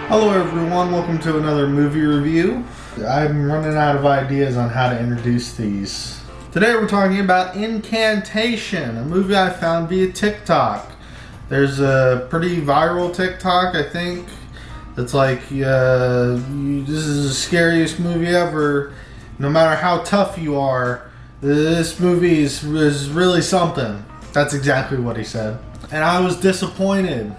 Hello everyone, welcome to another movie review. I'm running out of ideas on how to introduce these. Today we're talking about Incantation, a movie I found via TikTok. There's a pretty viral TikTok, I think, that's like, this is the scariest movie ever. No matter how tough you are, this movie is really something. That's exactly what he said. And I was disappointed.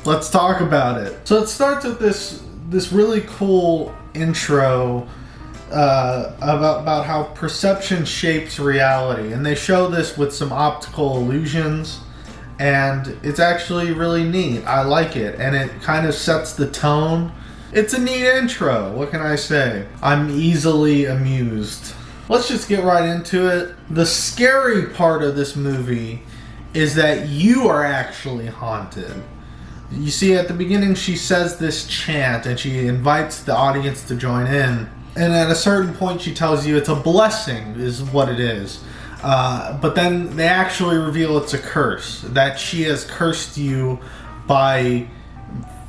Let's talk about it. So it starts with this really cool intro about how perception shapes reality, and they show this with some optical illusions, and it's actually really neat. I like it, and it kind of sets the tone. It's a neat intro. What can I say? I'm easily amused. Let's just get right into it. The scary part of this movie is that you are actually haunted. You see, at the beginning, she says this chant, and she invites the audience to join in. And at a certain point, she tells you it's a blessing, is what it is. But then they actually reveal it's a curse, that she has cursed you by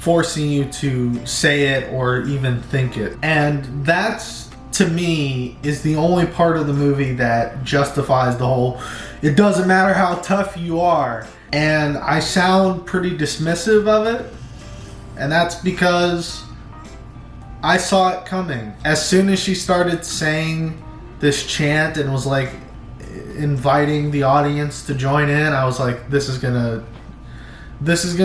forcing you to say it or even think it. And that's, to me, is the only part of the movie that justifies the whole, it doesn't matter how tough you are. And I sound pretty dismissive of it, and that's because I saw it coming. As soon as she started saying this chant and was like inviting the audience to join in, I was like, this is gonna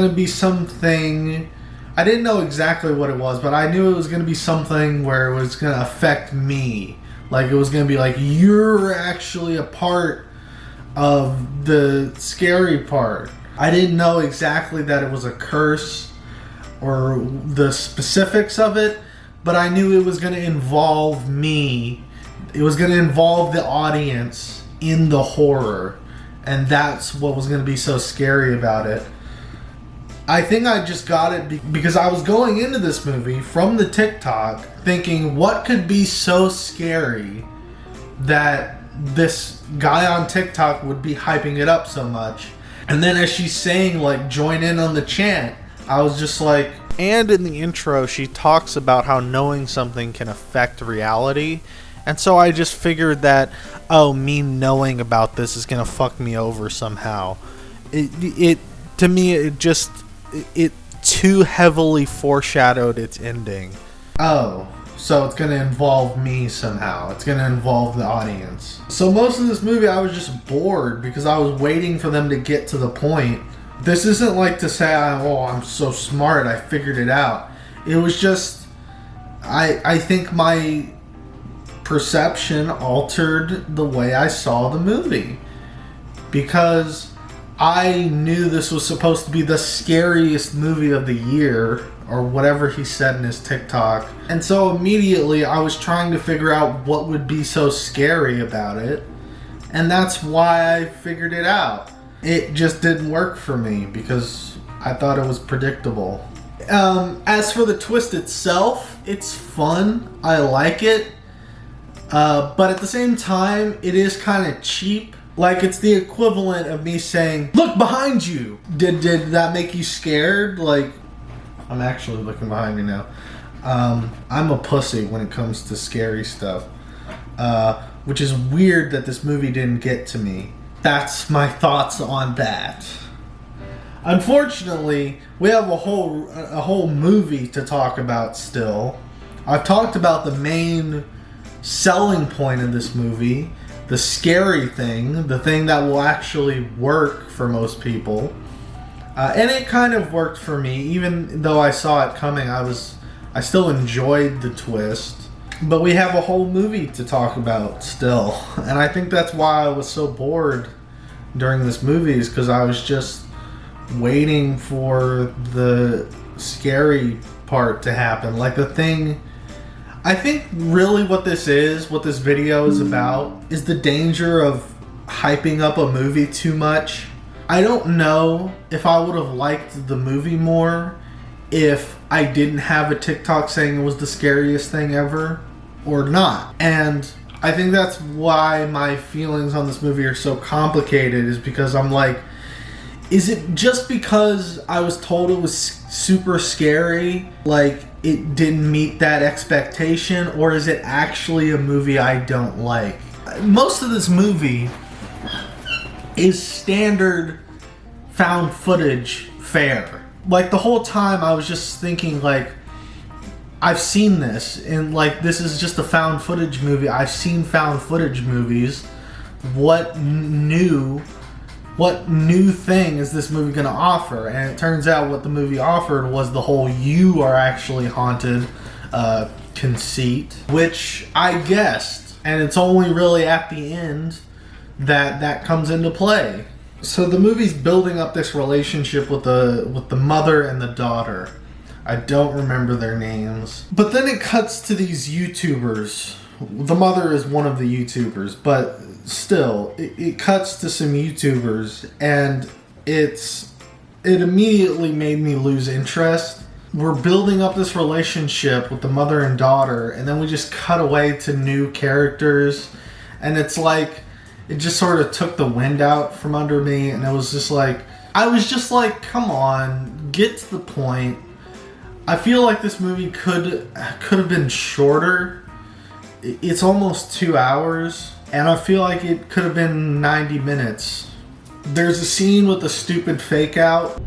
be something. I didn't know exactly what it was, but I knew it was gonna be something where it was gonna affect me. Like, it was gonna be like, you're actually a part of the scary part. I didn't know exactly that it was a curse or the specifics of it, but I knew it was going to involve me. It was going to involve the audience in the horror, and that's what was going to be so scary about it. I think I just got it because I was going into this movie from the TikTok thinking, what could be so scary that this guy on TikTok would be hyping it up so much. And then as she's saying, like, join in on the chant, I was just like... And in the intro, she talks about how knowing something can affect reality. And so I just figured that, oh, me knowing about this is going to fuck me over somehow. It to me, it too heavily foreshadowed its ending. Oh, so it's going to involve me somehow. It's going to involve the audience. So most of this movie I was just bored because I was waiting for them to get to the point. This isn't like to say, oh, I'm so smart, I figured it out. It was just, I think my perception altered the way I saw the movie. Because I knew this was supposed to be the scariest movie of the year, or whatever he said in his TikTok. And so immediately I was trying to figure out what would be so scary about it. And that's why I figured it out. It just didn't work for me because I thought it was predictable. As for the twist itself, it's fun. I like it. But at the same time, it is kind of cheap. Like, it's the equivalent of me saying, look behind you! Did that make you scared? Like, I'm actually looking behind me now. I'm a pussy when it comes to scary stuff. Which is weird that this movie didn't get to me. That's my thoughts on that. Unfortunately, we have a whole movie to talk about still. I've talked about the main selling point of this movie, the scary thing, the thing that will actually work for most people. And it kind of worked for me, even though I saw it coming. I still enjoyed the twist. But we have a whole movie to talk about still. And I think that's why I was so bored during this movie, is because I was just waiting for the scary part to happen. Like, the thing... I think really what this video is about, is the danger of hyping up a movie too much. I don't know if I would have liked the movie more if I didn't have a TikTok saying it was the scariest thing ever or not. And I think that's why my feelings on this movie are so complicated, is because I'm like, Is it just because I was told it was super scary, like it didn't meet that expectation, or is it actually a movie I don't like? Most of this movie is standard found footage fare. Like the whole time I was just thinking like, I've seen this, and like this is just a found footage movie. I've seen found footage movies. What new thing is this movie gonna offer? And it turns out what the movie offered was the whole "you are actually haunted" conceit, which I guessed, and it's only really at the end that comes into play. So the movie's building up this relationship with the mother and the daughter. I don't remember their names. But then it cuts to these YouTubers. The mother is one of the YouTubers, but still, it cuts to some YouTubers, and it immediately made me lose interest. We're building up this relationship with the mother and daughter, and then we just cut away to new characters, and it's like, it just sort of took the wind out from under me, and I was just like, come on, get to the point. I feel like this movie could have been shorter. It's almost 2 hours, and I feel like it could have been 90 minutes. There's a scene with a stupid fake out.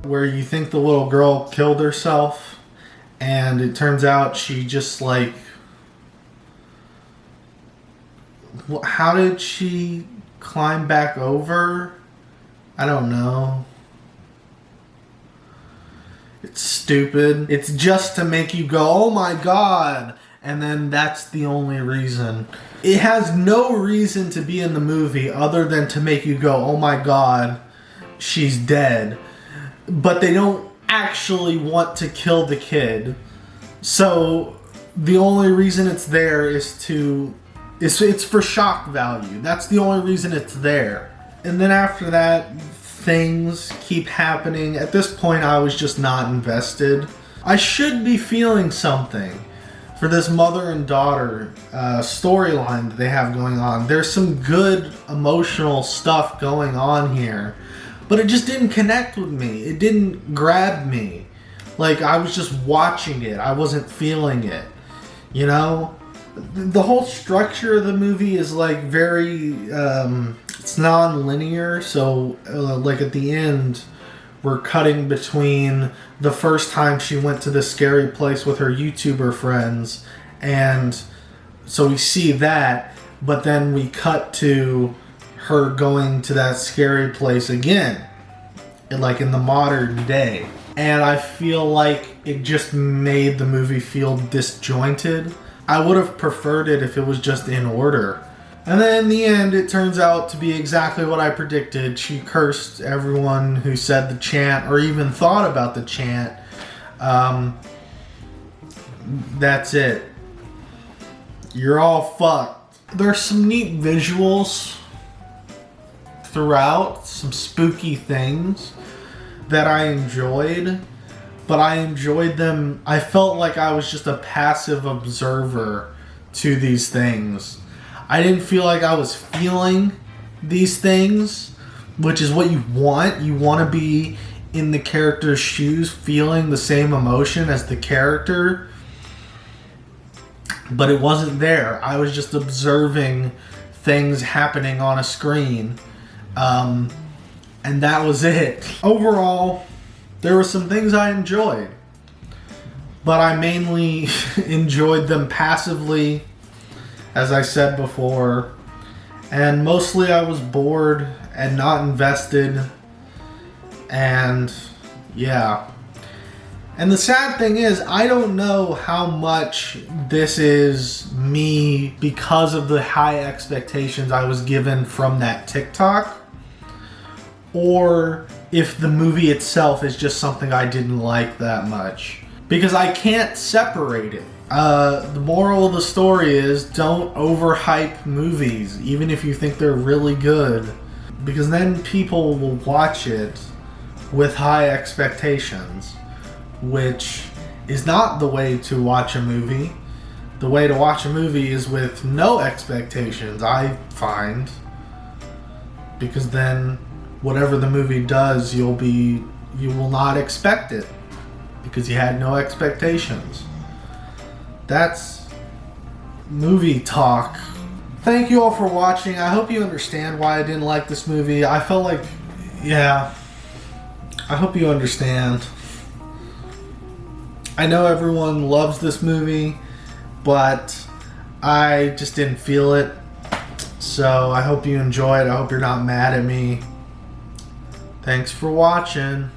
Where you think the little girl killed herself, and it turns out she just like... How did she climb back over? I don't know. It's stupid. It's just to make you go, oh my god, and then that's the only reason. It has no reason to be in the movie other than to make you go, oh my god, she's dead. But they don't actually want to kill the kid. So the only reason it's there is it's for shock value. That's the only reason it's there. And then after that, things keep happening. At this point, I was just not invested. I should be feeling something for this mother and daughter storyline that they have going on. There's some good emotional stuff going on here. But it just didn't connect with me. It didn't grab me. Like, I was just watching it. I wasn't feeling it. You know? The whole structure of the movie is like very... it's non-linear. So, like at the end, we're cutting between the first time she went to this scary place with her YouTuber friends. And so we see that. But then we cut to her going to that scary place again, like in the modern day. And I feel like it just made the movie feel disjointed. I would have preferred it if it was just in order. And then in the end, it turns out to be exactly what I predicted. She cursed everyone who said the chant or even thought about the chant. That's it. You're all fucked. There's some neat visuals throughout, some spooky things that I enjoyed, but I enjoyed them. I felt like I was just a passive observer to these things. I didn't feel like I was feeling these things, which is what you want. You want to be in the character's shoes, feeling the same emotion as the character, but it wasn't there. I was just observing things happening on a screen. And that was it. Overall, there were some things I enjoyed, but I mainly enjoyed them passively, as I said before, and mostly I was bored and not invested, and yeah. And the sad thing is, I don't know how much this is me because of the high expectations I was given from that TikTok, or if the movie itself is just something I didn't like that much. Because I can't separate it. The moral of the story is don't overhype movies, even if you think they're really good, because then people will watch it with high expectations, which is not the way to watch a movie. The way to watch a movie is with no expectations, I find, because then whatever the movie does, you will not expect it because you had no expectations. That's movie talk. Thank you all for watching. I hope you understand why I didn't like this movie. I felt like, yeah, I hope you understand. I know everyone loves this movie, but I just didn't feel it. So I hope you enjoy it. I hope you're not mad at me. Thanks for watching.